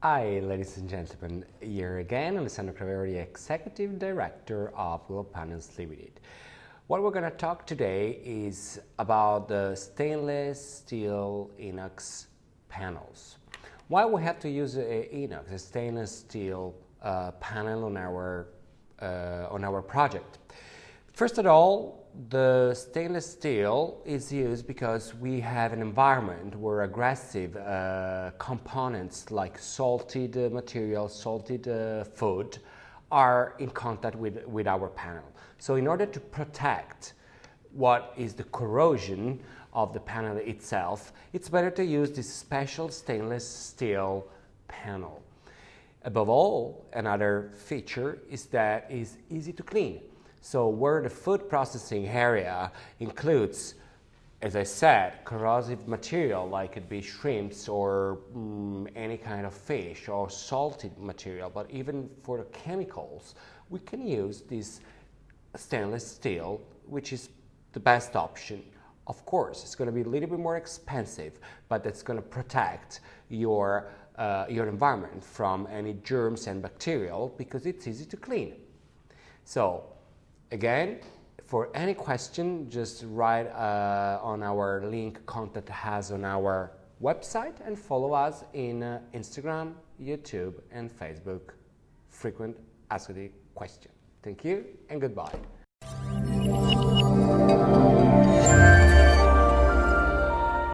Hi, ladies and gentlemen, here again, Alessandro Craveri, Executive Director of Wheel Panels Limited. What we're going to talk today is about the stainless steel inox panels. Why we have to use inox, a stainless steel panel on our project? First of all, the stainless steel is used because we have an environment where aggressive components like salted material, salted food are in contact with our panel. So in order to protect what is the corrosion of the panel itself, it's better to use this special stainless steel panel. Above all, another feature is that it's easy to clean. So where the food processing area includes, as I said, corrosive material like it be shrimps or any kind of fish or salted material, but even for the chemicals, we can use this stainless steel, which is the best option. Of course, it's going to be a little bit more expensive, but it's going to protect your environment from any germs and bacterial because it's easy to clean. So, again, for any question, just write on our link contact has on our website and follow us in Instagram, YouTube, and Facebook. Frequent Ask the Question. Thank you and goodbye.